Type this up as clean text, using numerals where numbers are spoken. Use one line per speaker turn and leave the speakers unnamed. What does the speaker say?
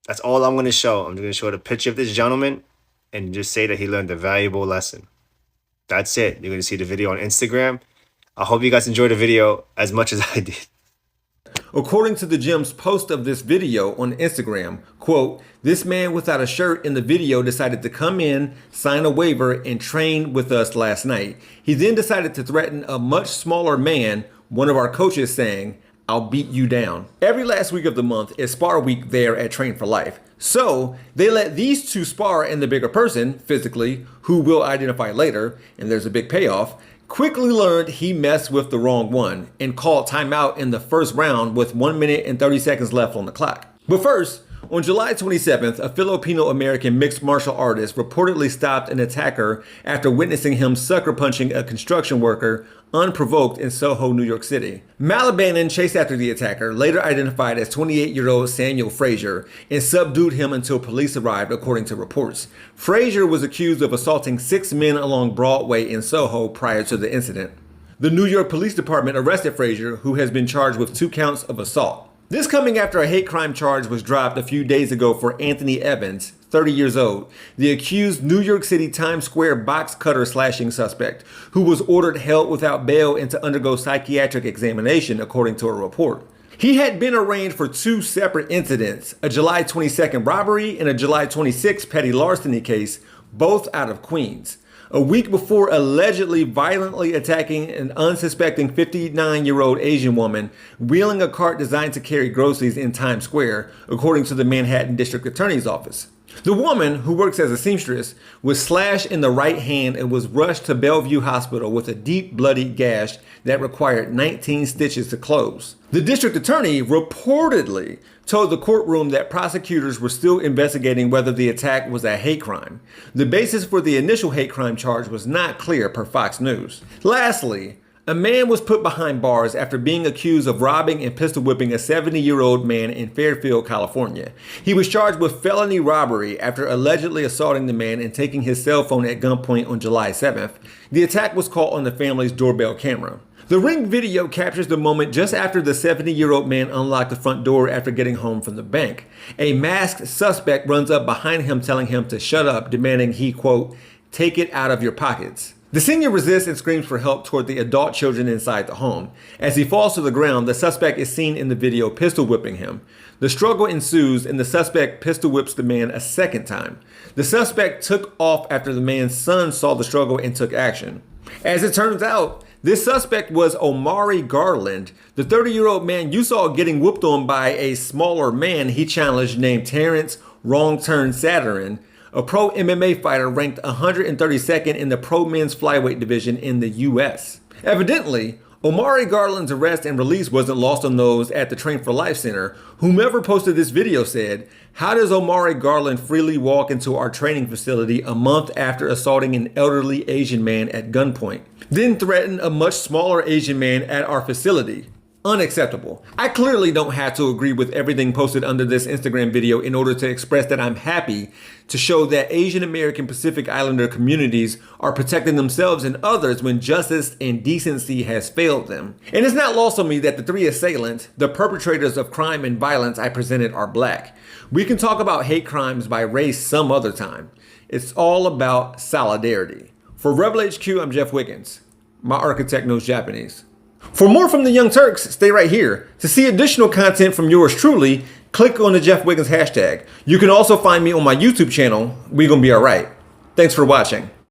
That's all I'm going to show. I'm going to show the picture of this gentleman and just say that he learned a valuable lesson. That's it. You're going to see the video on Instagram. I hope you guys enjoyed the video as much as I did.
According to the gym's post of this video on Instagram, quote, "This man without a shirt in the video decided to come in, sign a waiver, and train with us last night. He then decided to threaten a much smaller man, one of our coaches saying, 'I'll beat you down.'" Every last week of the month is spar week there at Train for Life. So they let these two spar, and the bigger person, physically, who we'll identify later, and there's a big payoff, quickly learned he messed with the wrong one and called timeout in the first round with 1 minute and 30 seconds left on the clock. But first, on July 27th, a Filipino-American mixed martial artist reportedly stopped an attacker after witnessing him sucker punching a construction worker unprovoked in Soho, New York City. Malabanan chased after the attacker, later identified as 28-year-old Samuel Frazier, and subdued him until police arrived, according to reports. Frazier was accused of assaulting 6 men along Broadway in Soho prior to the incident. The New York Police Department arrested Frazier, who has been charged with 2 counts of assault. This coming after a hate crime charge was dropped a few days ago for Anthony Evans, 30 years old, the accused New York City Times Square box cutter slashing suspect, who was ordered held without bail and to undergo psychiatric examination, according to a report. He had been arraigned for 2 separate incidents, a July 22nd robbery and a July 26th petty larceny case, both out of Queens. A week before allegedly violently attacking an unsuspecting 59-year-old Asian woman wheeling a cart designed to carry groceries in Times Square, according to the Manhattan District Attorney's Office. The woman, who works as a seamstress, was slashed in the right hand and was rushed to Bellevue Hospital with a deep bloody gash that required 19 stitches to close. The district attorney reportedly told the courtroom that prosecutors were still investigating whether the attack was a hate crime. The basis for the initial hate crime charge was not clear, per Fox News. Lastly, a man was put behind bars after being accused of robbing and pistol whipping a 70-year-old man in Fairfield, California. He was charged with felony robbery after allegedly assaulting the man and taking his cell phone at gunpoint on July 7th. The attack was caught on the family's doorbell camera. The Ring video captures the moment just after the 70-year-old man unlocked the front door after getting home from the bank. A masked suspect runs up behind him telling him to shut up, demanding he, quote, "take it out of your pockets." The senior resists and screams for help toward the adult children inside the home. As he falls to the ground, the suspect is seen in the video pistol whipping him. The struggle ensues and the suspect pistol whips the man a second time. The suspect took off after the man's son saw the struggle and took action. As it turns out, this suspect was Omari Garland, the 30-year-old man you saw getting whooped on by a smaller man he challenged named Terrence Wrong Turn Saturn, a pro MMA fighter ranked 132nd in the pro men's flyweight division in the US. Evidently, Omari Garland's arrest and release wasn't lost on those at the Train for Life Center. Whomever posted this video said, "How does Omari Garland freely walk into our training facility a month after assaulting an elderly Asian man at gunpoint, then threaten a much smaller Asian man at our facility? Unacceptable." I clearly don't have to agree with everything posted under this Instagram video in order to express that I'm happy to show that Asian American Pacific Islander communities are protecting themselves and others when justice and decency has failed them. And it's not lost on me that the 3 assailants, the perpetrators of crime and violence I presented, are black. We can talk about hate crimes by race some other time. It's all about solidarity. For Rebel HQ, I'm Jeff Wiggins. My architect knows Japanese. For more from the Young Turks, stay right here. To see additional content from yours truly, click on the Jeff Wiggins hashtag. You can also find me on my YouTube channel, We Gonna Be Alright. Thanks for watching.